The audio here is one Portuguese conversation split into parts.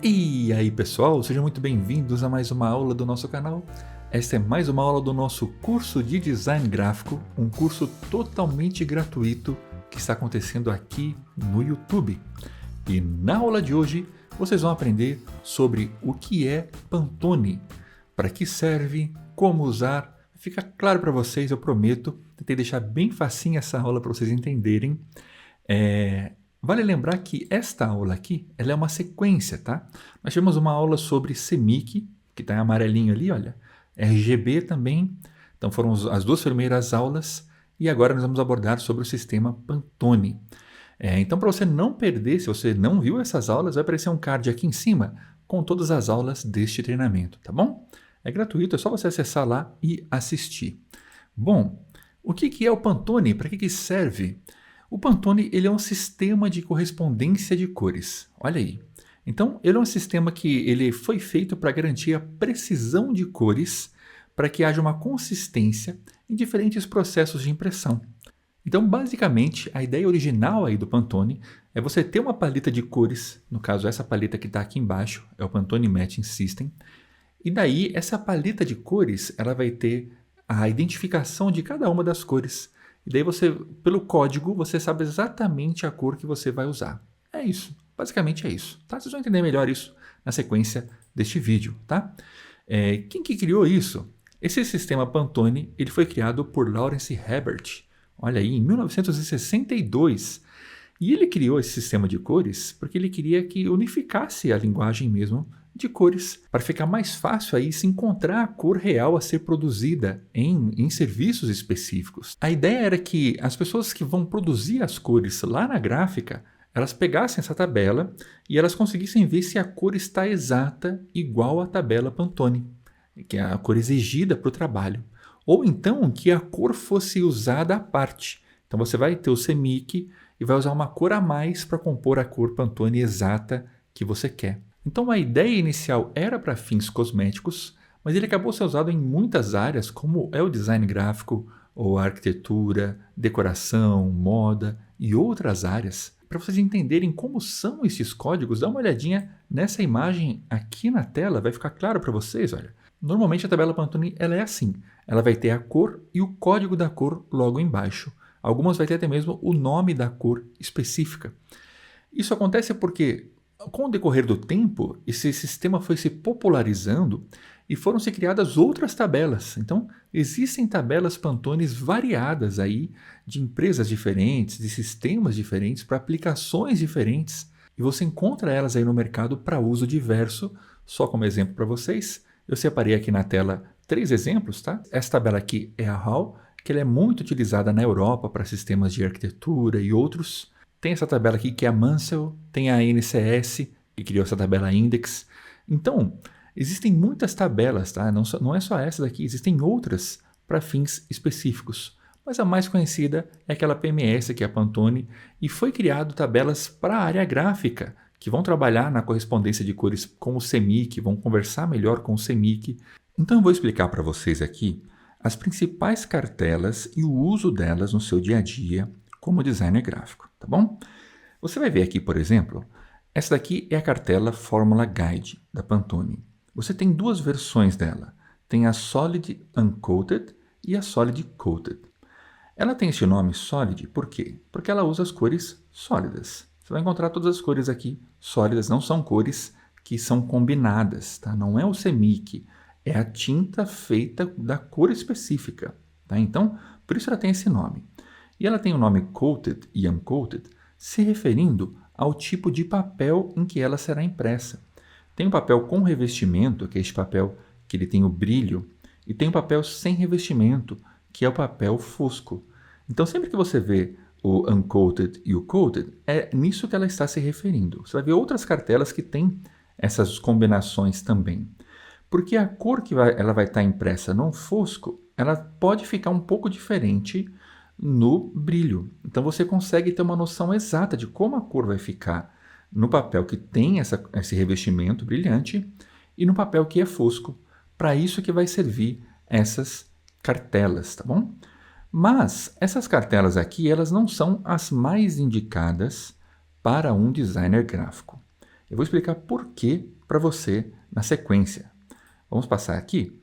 E aí pessoal, sejam muito bem-vindos a mais uma aula do nosso canal. Esta é mais uma aula do nosso curso de Design Gráfico, um curso totalmente gratuito que está acontecendo aqui no YouTube. E na aula de hoje, vocês vão aprender sobre o que é Pantone, para que serve, como usar. Fica claro para vocês, eu prometo. Tentei deixar bem facinho essa aula para vocês entenderem. Vale lembrar que esta aula aqui, ela é uma sequência, tá? Nós tivemos uma aula sobre CMYK, que está em amarelinho ali, olha. RGB também. Então foram as duas primeiras aulas. E agora nós vamos abordar sobre o sistema Pantone. Então para você não perder, se você não viu essas aulas, vai aparecer um card aqui em cima com todas as aulas deste treinamento, tá bom? É gratuito, é só você acessar lá e assistir. Bom, o que é o Pantone? Para que serve? O Pantone ele é um sistema de correspondência de cores. Olha aí. Então, ele é um sistema que ele foi feito para garantir a precisão de cores para que haja uma consistência em diferentes processos de impressão. Então, basicamente, a ideia original aí do Pantone é você ter uma paleta de cores, no caso essa paleta que está aqui embaixo, é o Pantone Matching System, e daí essa paleta de cores ela vai ter a identificação de cada uma das cores. E daí você, pelo código, você sabe exatamente a cor que você vai usar. É isso, basicamente é isso. Tá? Vocês vão entender melhor isso na sequência deste vídeo. Tá? Quem que criou isso? Esse sistema Pantone ele foi criado por Lawrence Hebert, olha aí, em 1962. E ele criou esse sistema de cores porque ele queria que unificasse a linguagem mesmo de cores, para ficar mais fácil aí se encontrar a cor real a ser produzida em serviços específicos. A ideia era que as pessoas que vão produzir as cores lá na gráfica, elas pegassem essa tabela e elas conseguissem ver se a cor está exata igual à tabela Pantone, que é a cor exigida para o trabalho. Ou então que a cor fosse usada à parte. Então você vai ter o CMYK e vai usar uma cor a mais para compor a cor Pantone exata que você quer. Então a ideia inicial era para fins cosméticos, mas ele acabou sendo usado em muitas áreas, como é o design gráfico, ou a arquitetura, decoração, moda e outras áreas. Para vocês entenderem como são esses códigos, dá uma olhadinha nessa imagem aqui na tela, vai ficar claro para vocês, olha. Normalmente a tabela Pantone ela é assim, ela vai ter a cor e o código da cor logo embaixo. Algumas vai ter até mesmo o nome da cor específica. Isso acontece porque com o decorrer do tempo, esse sistema foi se popularizando e foram se criadas outras tabelas. Então, existem tabelas Pantones variadas aí, de empresas diferentes, de sistemas diferentes, para aplicações diferentes. E você encontra elas aí no mercado para uso diverso. Só como exemplo para vocês, eu separei aqui na tela 3 exemplos, tá? Essa tabela aqui é a HAL, que ela é muito utilizada na Europa para sistemas de arquitetura e outros. Tem essa tabela aqui que é a Mansell, tem a NCS, que criou essa tabela Index. Então, existem muitas tabelas, tá? Não é só essa daqui, existem outras para fins específicos. Mas a mais conhecida é aquela PMS, que é a Pantone, e foi criado tabelas para a área gráfica, que vão trabalhar na correspondência de cores com o CMYK, vão conversar melhor com o CMYK. Então eu vou explicar para vocês aqui as principais cartelas e o uso delas no seu dia a dia como designer gráfico, tá bom? Você vai ver aqui, por exemplo, essa daqui é a cartela Formula Guide da Pantone. Você tem duas versões dela. Tem a Solid Uncoated e a Solid Coated. Ela tem esse nome Solid por quê? Porque ela usa as cores sólidas. Você vai encontrar todas as cores aqui sólidas, não são cores que são combinadas, tá? Não é o CMYK, é a tinta feita da cor específica, tá? Então, por isso ela tem esse nome. E ela tem o nome Coated e Uncoated se referindo ao tipo de papel em que ela será impressa. Tem o papel com revestimento, que é este papel que ele tem o brilho, e tem o papel sem revestimento, que é o papel fosco. Então, sempre que você vê o Uncoated e o Coated, é nisso que ela está se referindo. Você vai ver outras cartelas que têm essas combinações também. Porque a cor que ela vai estar impressa no fosco, ela pode ficar um pouco diferente no brilho. Então você consegue ter uma noção exata de como a cor vai ficar no papel que tem esse revestimento brilhante e no papel que é fosco. Para isso que vai servir essas cartelas, tá bom? Mas essas cartelas aqui, elas não são as mais indicadas para um designer gráfico. Eu vou explicar por quê para você na sequência. Vamos passar aqui.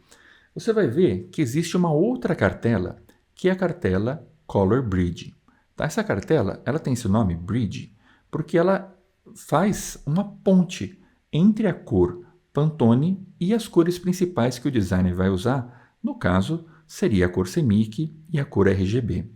Você vai ver que existe uma outra cartela, que é a cartela Color Bridge. Tá? Essa cartela ela tem esse nome, Bridge, porque ela faz uma ponte entre a cor Pantone e as cores principais que o designer vai usar. No caso, seria a cor CMYK e a cor RGB.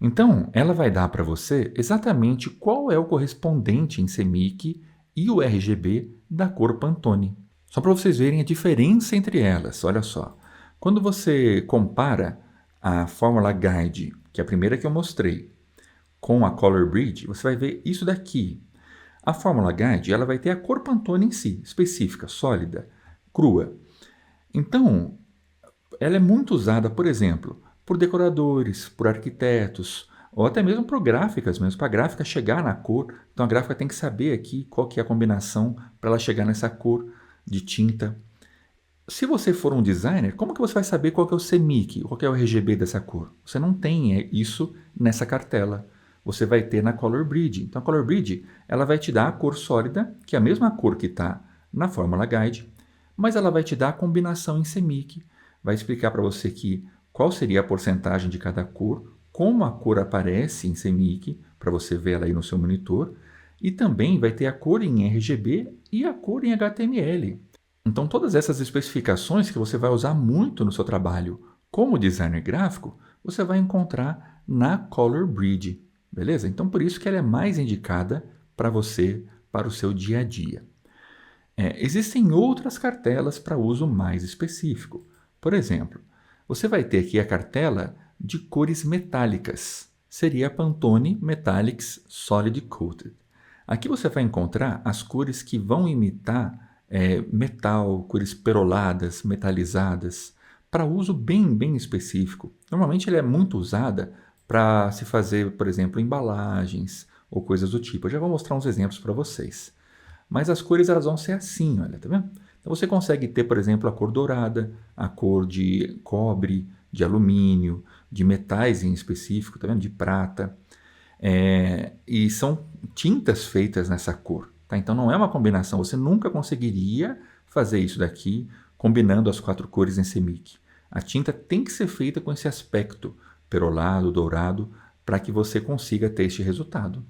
Então, ela vai dar para você exatamente qual é o correspondente em CMYK e o RGB da cor Pantone. Só para vocês verem a diferença entre elas, olha só. Quando você compara a Formula Guide, que é a primeira que eu mostrei, com a Color Bridge, você vai ver isso daqui. A Formula Guide ela vai ter a cor Pantone em si, específica, sólida, crua. Então, ela é muito usada, por exemplo, por decoradores, por arquitetos, ou até mesmo por gráficas mesmo, para a gráfica chegar na cor. Então a gráfica tem que saber aqui qual que é a combinação para ela chegar nessa cor de tinta. Se você for um designer, como que você vai saber qual que é o CMYK, qual que é o RGB dessa cor? Você não tem isso nessa cartela. Você vai ter na Color Bridge. Então a Color Bridge ela vai te dar a cor sólida, que é a mesma cor que está na Formula Guide, mas ela vai te dar a combinação em CMYK. Vai explicar para você aqui qual seria a porcentagem de cada cor, como a cor aparece em CMYK, para você ver ela aí no seu monitor, e também vai ter a cor em RGB e a cor em HTML. Então, todas essas especificações que você vai usar muito no seu trabalho como designer gráfico, você vai encontrar na Color Bridge, beleza? Então, por isso que ela é mais indicada para você, para o seu dia a dia. Existem outras cartelas para uso mais específico. Por exemplo, você vai ter aqui a cartela de cores metálicas. Seria a Pantone Metallics Solid Coated. Aqui você vai encontrar as cores que vão imitar metal, cores peroladas, metalizadas, para uso bem específico. Normalmente ela é muito usada para se fazer, por exemplo, embalagens ou coisas do tipo. Eu já vou mostrar uns exemplos para vocês. Mas as cores elas vão ser assim, olha, tá vendo? Então você consegue ter, por exemplo, a cor dourada, a cor de cobre, de alumínio, de metais em específico, tá vendo? De prata. E são tintas feitas nessa cor. Tá? Então não é uma combinação, você nunca conseguiria fazer isso daqui combinando as 4 cores em CMYK. A tinta tem que ser feita com esse aspecto perolado, dourado, para que você consiga ter este resultado.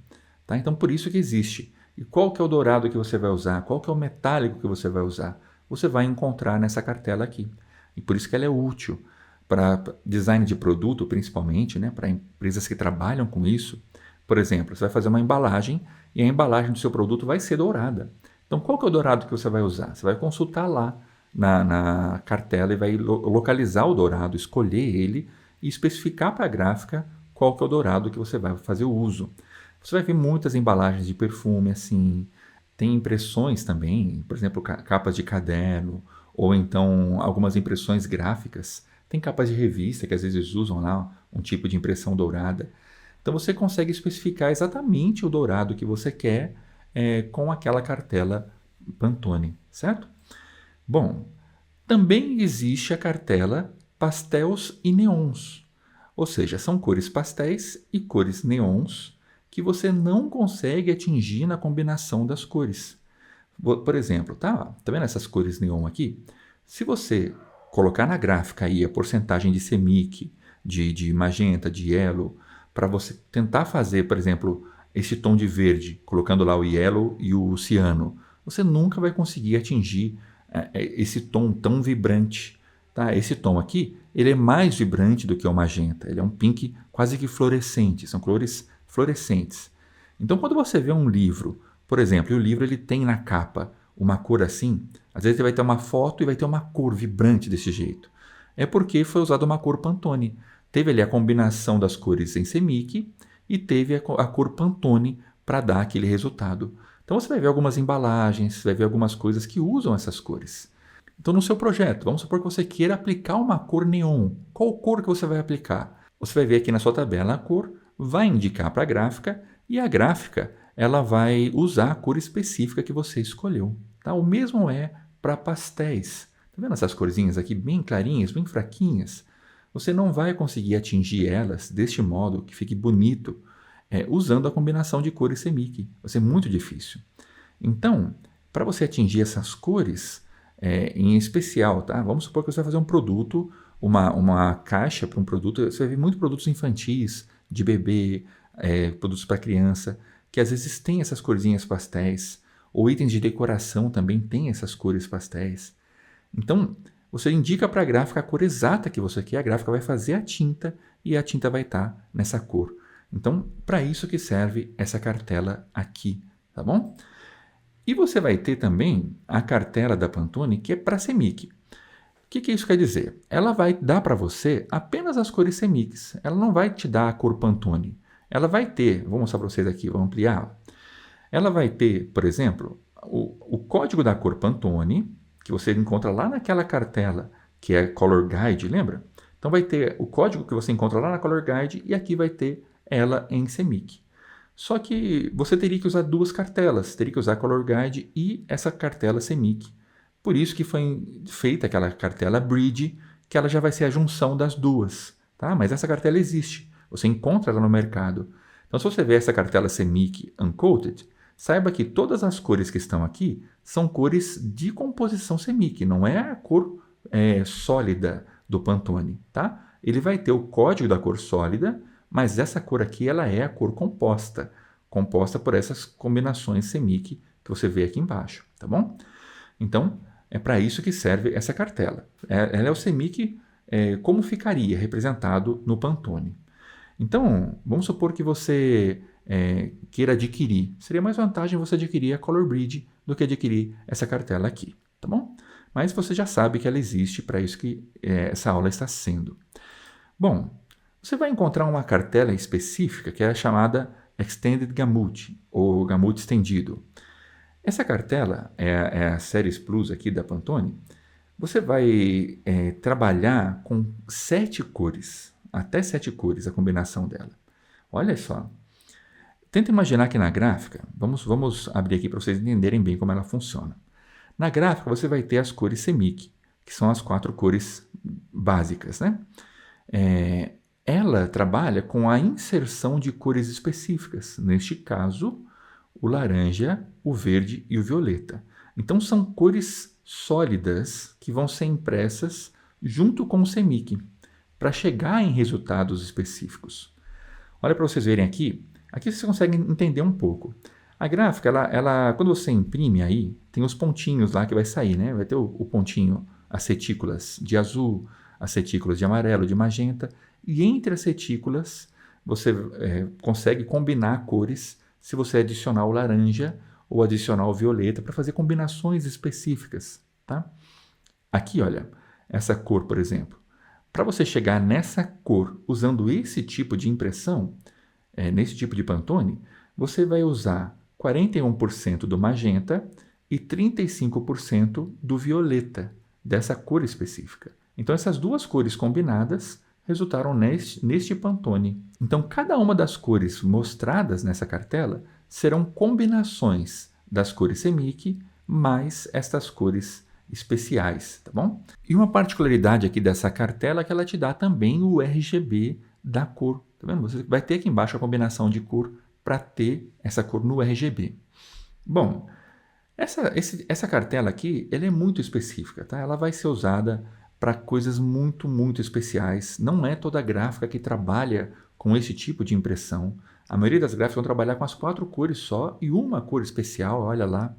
Tá? Então por isso que existe. E qual que é o dourado que você vai usar? Qual que é o metálico que você vai usar? Você vai encontrar nessa cartela aqui. E por isso que ela é útil para design de produto, principalmente, né? Para empresas que trabalham com isso. Por exemplo, você vai fazer uma embalagem e a embalagem do seu produto vai ser dourada. Então, qual que é o dourado que você vai usar? Você vai consultar lá na cartela e vai localizar o dourado, escolher ele e especificar para a gráfica qual que é o dourado que você vai fazer o uso. Você vai ver muitas embalagens de perfume assim, tem impressões também, por exemplo, capas de caderno, ou então algumas impressões gráficas. Tem capas de revista que às vezes usam lá um tipo de impressão dourada. Então você consegue especificar exatamente o dourado que você quer com aquela cartela Pantone, certo? Bom, também existe a cartela Pastels e Neons, ou seja, são cores pastéis e cores neons que você não consegue atingir na combinação das cores. Por exemplo, tá vendo essas cores neon aqui? Se você colocar na gráfica aí a porcentagem de CMYK, de magenta, de yellow, para você tentar fazer, por exemplo, esse tom de verde, colocando lá o yellow e o ciano, você nunca vai conseguir atingir esse tom tão vibrante. Tá? Esse tom aqui, ele é mais vibrante do que o magenta, ele é um pink quase que fluorescente, são cores fluorescentes. Então, quando você vê um livro, por exemplo, e o livro ele tem na capa uma cor assim, às vezes ele vai ter uma foto e vai ter uma cor vibrante desse jeito. É porque foi usada uma cor Pantone. Teve ali a combinação das cores em CMYK e teve a cor Pantone para dar aquele resultado. Então você vai ver algumas embalagens, vai ver algumas coisas que usam essas cores. Então no seu projeto, vamos supor que você queira aplicar uma cor neon. Qual cor que você vai aplicar? Você vai ver aqui na sua tabela a cor, vai indicar para a gráfica e a gráfica ela vai usar a cor específica que você escolheu. Tá? O mesmo é para pastéis. Tá vendo essas corzinhas aqui bem clarinhas, bem fraquinhas? Você não vai conseguir atingir elas deste modo que fique bonito usando a combinação de cores CMYK. Vai ser muito difícil. Então, Para você atingir essas cores, em especial, tá? Vamos supor que você vai fazer um produto, uma caixa para um produto, você vai ver muitos produtos infantis, de bebê, produtos para criança, que às vezes tem essas corzinhas pastéis, ou itens de decoração também tem essas cores pastéis. Então, você indica para a gráfica a cor exata que você quer, a gráfica vai fazer a tinta e a tinta vai estar nessa cor. Então, para isso que serve essa cartela aqui, tá bom? E você vai ter também a cartela da Pantone, que é para CMYK. O que isso quer dizer? Ela vai dar para você apenas as cores CMYKs. Ela não vai te dar a cor Pantone. Ela vai ter, vou mostrar para vocês aqui, vou ampliar. Ela vai ter, por exemplo, o código da cor Pantone, que você encontra lá naquela cartela, que é Color Guide, lembra? Então vai ter o código que você encontra lá na Color Guide e aqui vai ter ela em CMYK. Só que você teria que usar duas cartelas, teria que usar a Color Guide e essa cartela CMYK. Por isso que foi feita aquela cartela Bridge, que ela já vai ser a junção das duas, tá? Mas essa cartela existe, você encontra ela no mercado. Então se você vê essa cartela CMYK Uncoated, saiba que todas as cores que estão aqui são cores de composição CMYK, não é a cor sólida do Pantone, tá? Ele vai ter o código da cor sólida, mas essa cor aqui ela é a cor composta por essas combinações CMYK que você vê aqui embaixo, tá bom? Então, é para isso que serve essa cartela. Ela é o CMYK como ficaria representado no Pantone. Então, vamos supor que você queira adquirir. Seria mais vantagem você adquirir a Color Bridge do que adquirir essa cartela aqui, tá bom? Mas você já sabe que ela existe, para isso que essa aula está sendo. Bom, você vai encontrar uma cartela específica que é a chamada Extended Gamut, ou Gamut estendido. Essa cartela é a Series Plus aqui da Pantone. Você vai trabalhar com 7 cores, até 7 cores a combinação dela. Olha só. Tenta imaginar que na gráfica, vamos abrir aqui para vocês entenderem bem como ela funciona. Na gráfica você vai ter as cores CMYK, que são as 4 cores básicas, né? Ela trabalha com a inserção de cores específicas, neste caso, o laranja, o verde e o violeta. Então são cores sólidas que vão ser impressas junto com o CMYK, para chegar em resultados específicos. Olha para vocês verem aqui, vocês conseguem entender um pouco. A gráfica, ela, quando você imprime aí, tem os pontinhos lá que vai sair, né? Vai ter o pontinho, as retículas de azul, as retículas de amarelo, de magenta, e entre as retículas você consegue combinar cores se você adicionar o laranja ou adicionar o violeta para fazer combinações específicas, tá? Aqui, olha, essa cor, por exemplo. Para você chegar nessa cor usando esse tipo de impressão, nesse tipo de Pantone, você vai usar 41% do magenta e 35% do violeta, dessa cor específica. Então, essas duas cores combinadas resultaram neste Pantone. Então, cada uma das cores mostradas nessa cartela serão combinações das cores CMYK mais estas cores especiais, tá bom? E uma particularidade aqui dessa cartela é que ela te dá também o RGB da cor, tá vendo? Você vai ter aqui embaixo a combinação de cor para ter essa cor no RGB. Bom, essa cartela aqui, ela é muito específica, tá? Ela vai ser usada para coisas muito, muito especiais. Não é toda gráfica que trabalha com esse tipo de impressão. A maioria das gráficas vão trabalhar com as 4 cores só e uma cor especial, olha lá.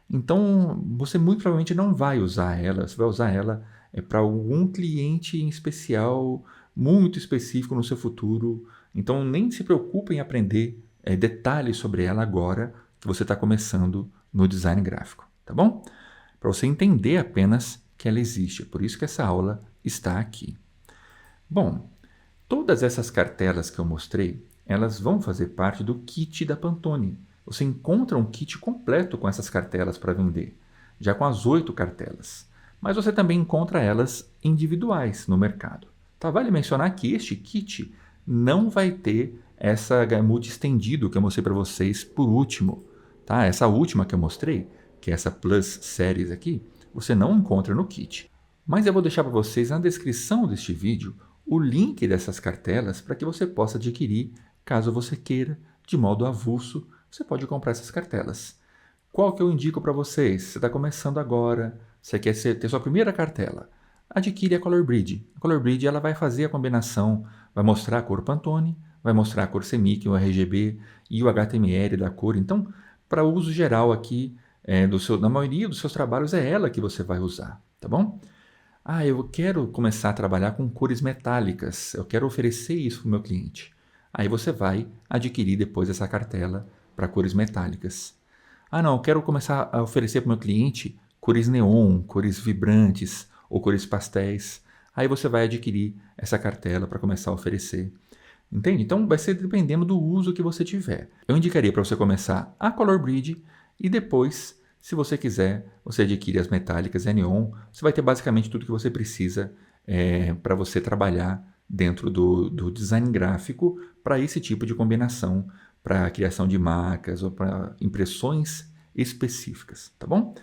Então, você muito provavelmente não vai usar ela. Você vai usar ela para algum cliente em especial, muito específico no seu futuro. Então, nem se preocupe em aprender detalhes sobre ela agora que você está começando no design gráfico, tá bom? Para você entender apenas que ela existe. É por isso que essa aula está aqui. Bom, todas essas cartelas que eu mostrei, elas vão fazer parte do kit da Pantone. Você encontra um kit completo com essas cartelas para vender, já com as 8 cartelas. Mas você também encontra elas individuais no mercado. Tá? Vale mencionar que este kit não vai ter essa gamut estendido que eu mostrei para vocês por último. Tá? Essa última que eu mostrei, que é essa Plus Series aqui, você não encontra no kit. Mas eu vou deixar para vocês na descrição deste vídeo o link dessas cartelas para que você possa adquirir, caso você queira, de modo avulso, você pode comprar essas cartelas. Qual que eu indico para vocês? Você está começando agora, você quer ter sua primeira cartela. Adquire a Colorbridge. A Colorbridge ela vai fazer a combinação, vai mostrar a cor Pantone, vai mostrar a cor CMYK, o RGB e o HTML da cor. Então, para uso geral aqui, na maioria dos seus trabalhos é ela que você vai usar, tá bom? Ah, eu quero começar a trabalhar com cores metálicas, eu quero oferecer isso para o meu cliente. Aí você vai adquirir depois essa cartela para cores metálicas. Ah, não, eu quero começar a oferecer para o meu cliente cores neon, cores vibrantes ou cores pastéis. Aí você vai adquirir essa cartela para começar a oferecer. Entende? Então vai ser dependendo do uso que você tiver. Eu indicaria para você começar a Colorbridge e depois, se você quiser, você adquire as metálicas e a neon. Você vai ter basicamente tudo que você precisa para você trabalhar dentro do design gráfico para esse tipo de combinação, para a criação de marcas ou para impressões específicas, tá bom?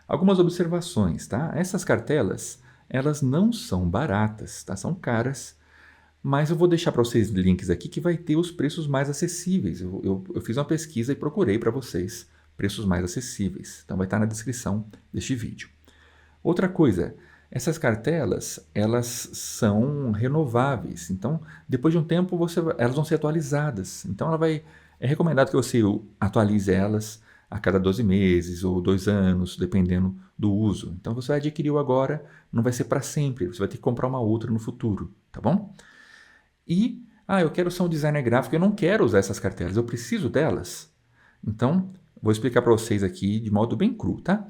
Algumas observações, tá? Essas cartelas, elas não são baratas, tá? São caras, mas eu vou deixar para vocês links aqui que vai ter os preços mais acessíveis. Eu fiz uma pesquisa e procurei para vocês preços mais acessíveis. Então vai estar na descrição deste vídeo. Outra coisa, essas cartelas, elas são renováveis. Então, depois de um tempo, elas vão ser atualizadas. Então, é recomendado que você atualize elas a cada 12 meses ou 2 anos, dependendo do uso. Então, você adquiriu agora, não vai ser para sempre. Você vai ter que comprar uma outra no futuro, tá bom? E, eu quero ser um designer gráfico, eu não quero usar essas cartelas, eu preciso delas. Então, vou explicar para vocês aqui de modo bem cru, tá?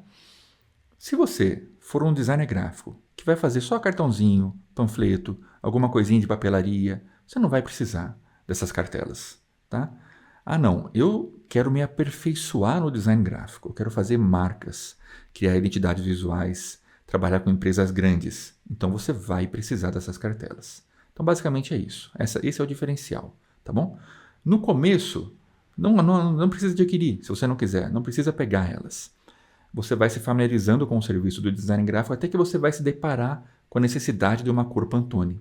Se você for um designer gráfico que vai fazer só cartãozinho, panfleto, alguma coisinha de papelaria, você não vai precisar dessas cartelas, tá? Ah, não, eu quero me aperfeiçoar no design gráfico, eu quero fazer marcas, criar identidades visuais, trabalhar com empresas grandes. Então você vai precisar dessas cartelas. Então basicamente é isso. Esse é o diferencial, tá bom? No começo, não precisa adquirir, se você não quiser, não precisa pegar elas. Você vai se familiarizando com o serviço do design gráfico até que você vai se deparar com a necessidade de uma cor Pantone.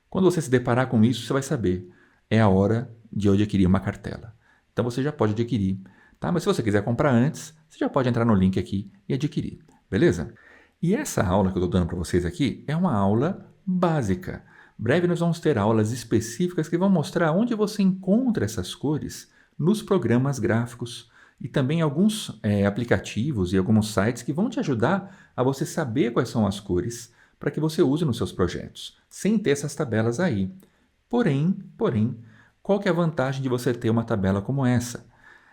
Quando você se deparar com isso, você vai saber, é a hora de eu adquirir uma cartela. Então você já pode adquirir, tá? Mas se você quiser comprar antes, você já pode entrar no link aqui e adquirir, beleza? E essa aula que eu estou dando para vocês aqui é uma aula básica. Breve nós vamos ter aulas específicas que vão mostrar onde você encontra essas cores nos programas gráficos e também alguns aplicativos e alguns sites que vão te ajudar a você saber quais são as cores para que você use nos seus projetos, sem ter essas tabelas aí. Porém, qual que é a vantagem de você ter uma tabela como essa?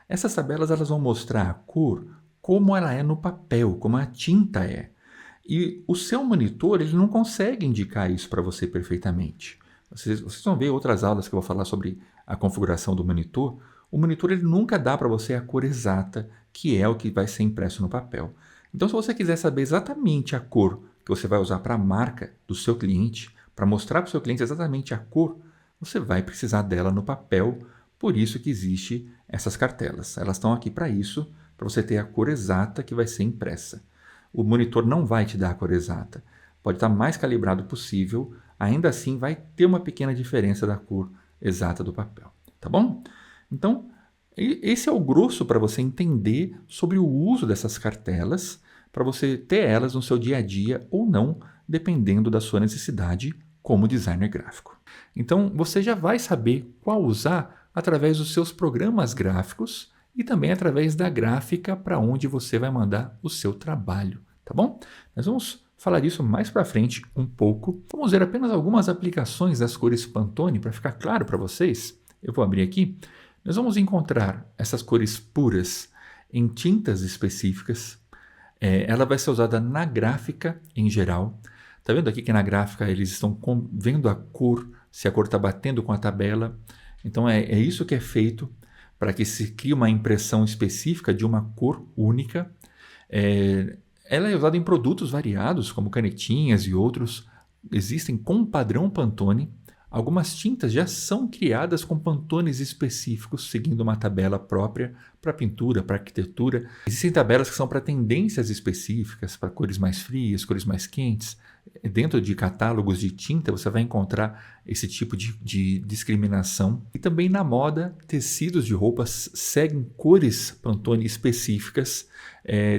Essas tabelas elas vão mostrar a cor como ela é no papel, como a tinta é. E o seu monitor ele não consegue indicar isso para você perfeitamente. Vocês vão ver outras aulas que eu vou falar sobre a configuração do monitor. O monitor ele nunca dá para você a cor exata, que é o que vai ser impresso no papel. Então, se você quiser saber exatamente a cor que você vai usar para a marca do seu cliente, para mostrar para o seu cliente exatamente a cor, você vai precisar dela no papel. Por isso que existe essas cartelas. Elas estão aqui para isso, para você ter a cor exata que vai ser impressa. O monitor não vai te dar a cor exata. Pode estar mais calibrado possível, ainda assim vai ter uma pequena diferença da cor exata do papel. Tá bom? Então, esse é o grosso para você entender sobre o uso dessas cartelas, para você ter elas no seu dia a dia ou não, dependendo da sua necessidade como designer gráfico. Então, você já vai saber qual usar através dos seus programas gráficos e também através da gráfica para onde você vai mandar o seu trabalho, tá bom? Nós vamos falar disso mais para frente um pouco. Vamos ver apenas algumas aplicações das cores Pantone para ficar claro para vocês. Eu vou abrir aqui. Nós vamos encontrar essas cores puras em tintas específicas. Ela vai ser usada na gráfica em geral. Tá vendo aqui que na gráfica eles estão vendo a cor, se a cor está batendo com a tabela. Então é isso que é feito para que se crie uma impressão específica de uma cor única. Ela é usada em produtos variados, como canetinhas e outros. Existem com padrão Pantone. Algumas tintas já são criadas com pantones específicos, seguindo uma tabela própria para pintura, para arquitetura. Existem tabelas que são para tendências específicas, para cores mais frias, cores mais quentes. Dentro de catálogos de tinta você vai encontrar esse tipo de discriminação. E também na moda, tecidos de roupas seguem cores Pantone específicas,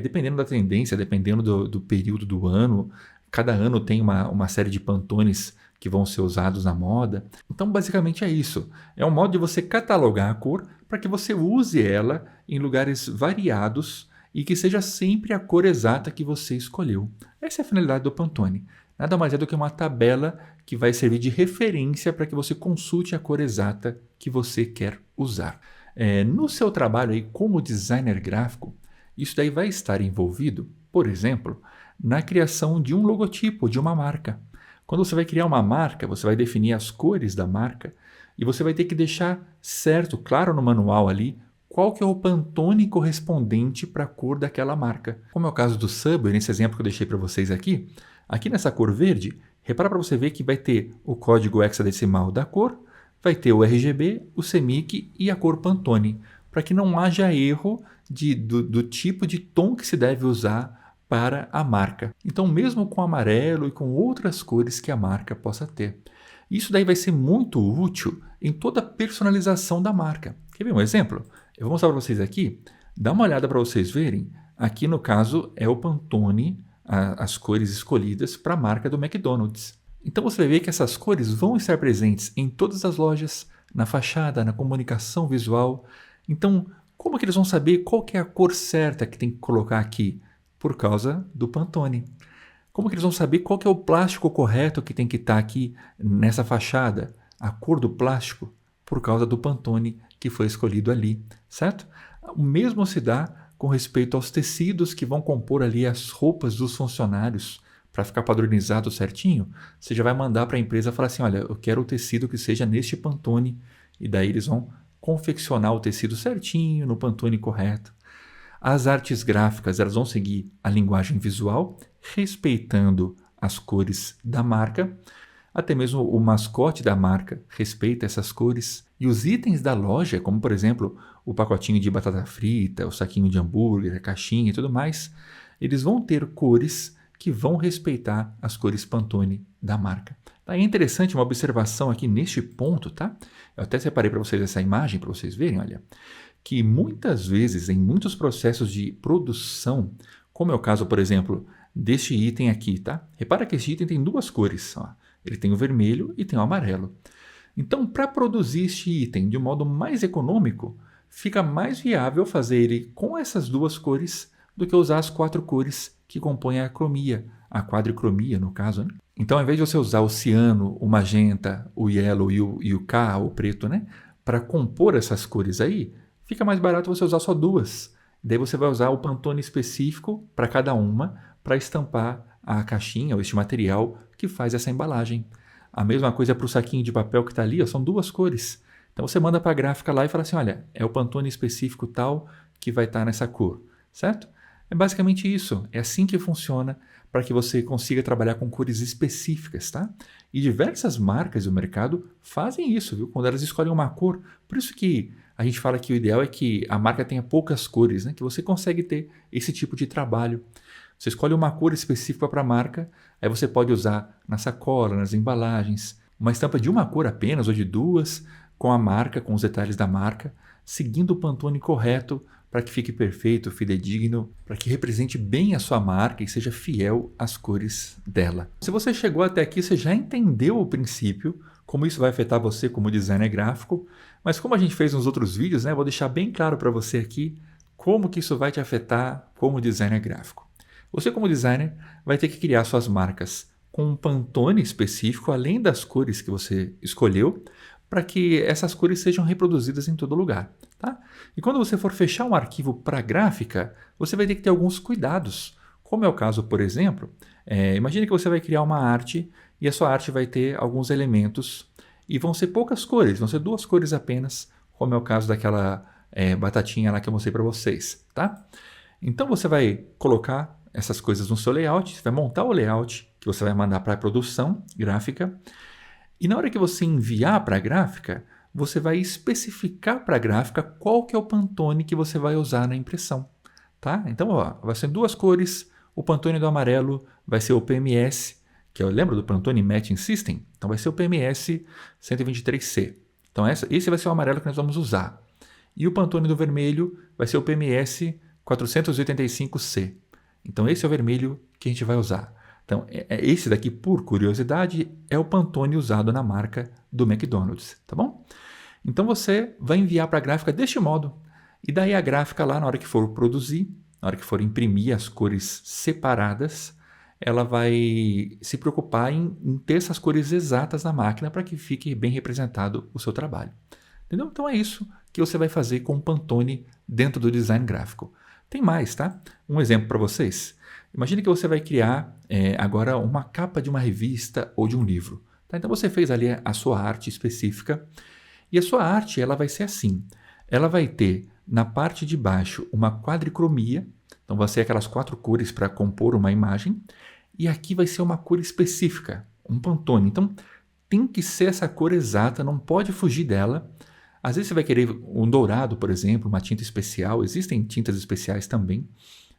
dependendo da tendência, dependendo do período do ano. Cada ano tem uma série de Pantones que vão ser usados na moda. Então, basicamente é isso. É um modo de você catalogar a cor para que você use ela em lugares variados e que seja sempre a cor exata que você escolheu. Essa é a finalidade do Pantone. Nada mais é do que uma tabela que vai servir de referência para que você consulte a cor exata que você quer usar. No seu trabalho aí como designer gráfico, isso daí vai estar envolvido, por exemplo, na criação de um logotipo de uma marca. Quando você vai criar uma marca, você vai definir as cores da marca e você vai ter que deixar certo, claro no manual ali, qual que é o Pantone correspondente para a cor daquela marca. Como é o caso do Subway, nesse exemplo que eu deixei para vocês aqui nessa cor verde, repara para você ver que vai ter o código hexadecimal da cor, vai ter o RGB, o CMYK e a cor Pantone, para que não haja erro do tipo de tom que se deve usar para a marca. Então, mesmo com amarelo e com outras cores que a marca possa ter. Isso daí vai ser muito útil em toda a personalização da marca. Quer ver um exemplo? Eu vou mostrar para vocês aqui. Dá uma olhada para vocês verem. Aqui, no caso, é o Pantone, as cores escolhidas para a marca do McDonald's. Então, você vai ver que essas cores vão estar presentes em todas as lojas, na fachada, na comunicação visual. Então, como que eles vão saber qual que é a cor certa que tem que colocar aqui? Por causa do Pantone. Como que eles vão saber qual que é o plástico correto que tem que estar aqui nessa fachada? A cor do plástico? Por causa do Pantone que foi escolhido ali, certo? O mesmo se dá com respeito aos tecidos que vão compor ali as roupas dos funcionários. Para ficar padronizado certinho, você já vai mandar para a empresa falar assim, olha, eu quero o tecido que seja neste Pantone. E daí eles vão confeccionar o tecido certinho, no Pantone correto. As artes gráficas elas vão seguir a linguagem visual, respeitando as cores da marca. Até mesmo o mascote da marca respeita essas cores. E os itens da loja, como por exemplo o pacotinho de batata frita, o saquinho de hambúrguer, a caixinha e tudo mais, eles vão ter cores que vão respeitar as cores Pantone da marca. É interessante uma observação aqui neste ponto, tá? Eu até separei para vocês essa imagem para vocês verem, olha. Que muitas vezes, em muitos processos de produção, como é o caso, por exemplo, deste item aqui, tá? Repara que este item tem duas cores, ó. Ele tem o vermelho e tem o amarelo. Então, para produzir este item de um modo mais econômico, fica mais viável fazer ele com essas duas cores do que usar as 4 cores que compõem a cromia, a quadricromia no caso, né? Então, ao invés de você usar o ciano, o magenta, o yellow e o K, o preto, né? Para compor essas cores aí, fica mais barato você usar só 2. Daí você vai usar o Pantone específico para cada uma para estampar a caixinha ou este material que faz essa embalagem. A mesma coisa para o saquinho de papel que está ali, ó, são 2 cores. Então você manda para a gráfica lá e fala assim, olha, é o Pantone específico tal que vai estar nessa cor, certo? É basicamente isso, é assim que funciona para que você consiga trabalhar com cores específicas, tá? E diversas marcas do mercado fazem isso, viu? Quando elas escolhem uma cor. Por isso que a gente fala que o ideal é que a marca tenha poucas cores, né? Que você consegue ter esse tipo de trabalho. Você escolhe uma cor específica para a marca, aí você pode usar na sacola, nas embalagens, uma estampa de uma cor apenas ou de 2, com a marca, com os detalhes da marca, seguindo o Pantone correto para que fique perfeito, fidedigno, para que represente bem a sua marca e seja fiel às cores dela. Se você chegou até aqui, você já entendeu o princípio, como isso vai afetar você como designer gráfico, mas como a gente fez nos outros vídeos, né, vou deixar bem claro para você aqui como que isso vai te afetar como designer gráfico. Você como designer vai ter que criar suas marcas com um Pantone específico, além das cores que você escolheu, para que essas cores sejam reproduzidas em todo lugar. Tá? E quando você for fechar um arquivo para gráfica, você vai ter que ter alguns cuidados. Como é o caso, por exemplo, imagine que você vai criar uma arte e a sua arte vai ter alguns elementos e vão ser poucas cores, vão ser 2 cores apenas, como é o caso daquela batatinha lá que eu mostrei para vocês. Tá? Então você vai colocar essas coisas no seu layout, você vai montar o layout que você vai mandar para a produção gráfica. E na hora que você enviar para a gráfica, você vai especificar para a gráfica qual que é o Pantone que você vai usar na impressão. Tá? Então, ó, vai ser 2 cores, o Pantone do amarelo vai ser o PMS, que lembra do Pantone Matching System? Então vai ser o PMS 123C. Então esse vai ser o amarelo que nós vamos usar. E o Pantone do vermelho vai ser o PMS 485C. Então esse é o vermelho que a gente vai usar. Então esse daqui, por curiosidade, é o Pantone usado na marca do McDonald's, tá bom? Então você vai enviar para a gráfica deste modo. E daí a gráfica lá, na hora que for produzir, na hora que for imprimir as cores separadas, ela vai se preocupar em ter essas cores exatas na máquina para que fique bem representado o seu trabalho. Entendeu? Então é isso que você vai fazer com o Pantone dentro do design gráfico. Tem mais, tá? Um exemplo para vocês. Imagine que você vai criar agora uma capa de uma revista ou de um livro. Tá? Então você fez ali a sua arte específica e a sua arte ela vai ser assim. Ela vai ter na parte de baixo uma quadricromia, então vai ser aquelas 4 cores para compor uma imagem, e aqui vai ser uma cor específica, um Pantone. Então tem que ser essa cor exata, não pode fugir dela. Às vezes você vai querer um dourado, por exemplo, uma tinta especial, existem tintas especiais também,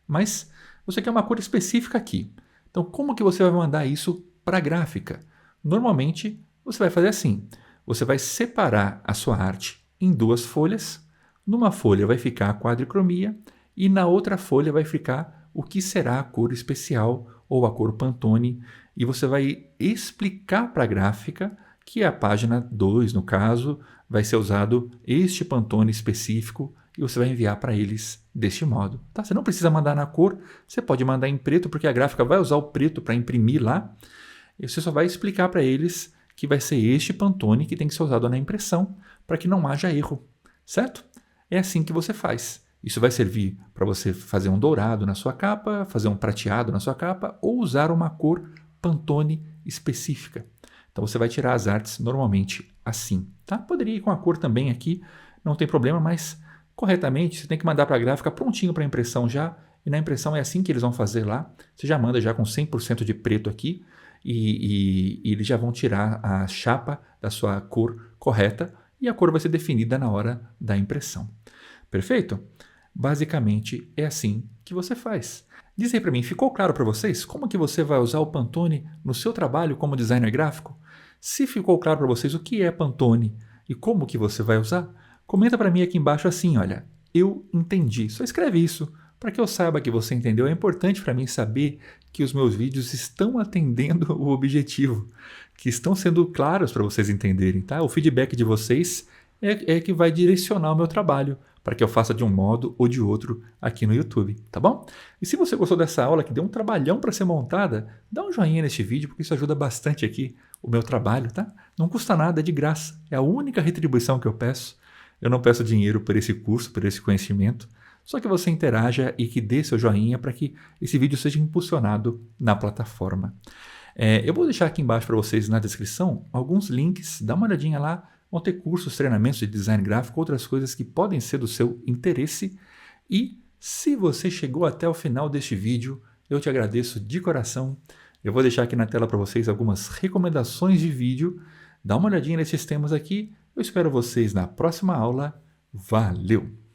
mas você quer uma cor específica aqui. Então como que você vai mandar isso para a gráfica? Normalmente você vai fazer assim, você vai separar a sua arte em 2 folhas. Numa folha vai ficar a quadricromia e na outra folha vai ficar o que será a cor especial ou a cor Pantone. E você vai explicar para a gráfica que a página 2, no caso, vai ser usado este Pantone específico e você vai enviar para eles deste modo. Tá? Você não precisa mandar na cor, você pode mandar em preto porque a gráfica vai usar o preto para imprimir lá. E você só vai explicar para eles que vai ser este Pantone que tem que ser usado na impressão para que não haja erro, certo? É assim que você faz. Isso vai servir para você fazer um dourado na sua capa, fazer um prateado na sua capa ou usar uma cor Pantone específica. Então você vai tirar as artes normalmente assim. Tá? Poderia ir com a cor também aqui, não tem problema, mas corretamente você tem que mandar para a gráfica prontinho para impressão já. E na impressão é assim que eles vão fazer lá. Você já manda já com 100% de preto aqui e eles já vão tirar a chapa da sua cor correta e a cor vai ser definida na hora da impressão. Perfeito? Basicamente é assim que você faz. Diz aí para mim, ficou claro para vocês como que você vai usar o Pantone no seu trabalho como designer gráfico? Se ficou claro para vocês o que é Pantone e como que você vai usar, comenta para mim aqui embaixo assim, olha, eu entendi. Só escreve isso para que eu saiba que você entendeu. É importante para mim saber que os meus vídeos estão atendendo o objetivo, que estão sendo claros para vocês entenderem, tá? O feedback de vocês é que vai direcionar o meu trabalho para que eu faça de um modo ou de outro aqui no YouTube, tá bom? E se você gostou dessa aula que deu um trabalhão para ser montada, dá um joinha neste vídeo porque isso ajuda bastante aqui o meu trabalho, tá? Não custa nada, é de graça, é a única retribuição que eu peço. Eu não peço dinheiro por esse curso, por esse conhecimento, só que você interaja e que dê seu joinha para que esse vídeo seja impulsionado na plataforma. Eu vou deixar aqui embaixo para vocês na descrição alguns links, dá uma olhadinha lá, vão ter cursos, treinamentos de design gráfico, outras coisas que podem ser do seu interesse. E se você chegou até o final deste vídeo, eu te agradeço de coração. Eu vou deixar aqui na tela para vocês algumas recomendações de vídeo. Dá uma olhadinha nesses temas aqui. Eu espero vocês na próxima aula. Valeu!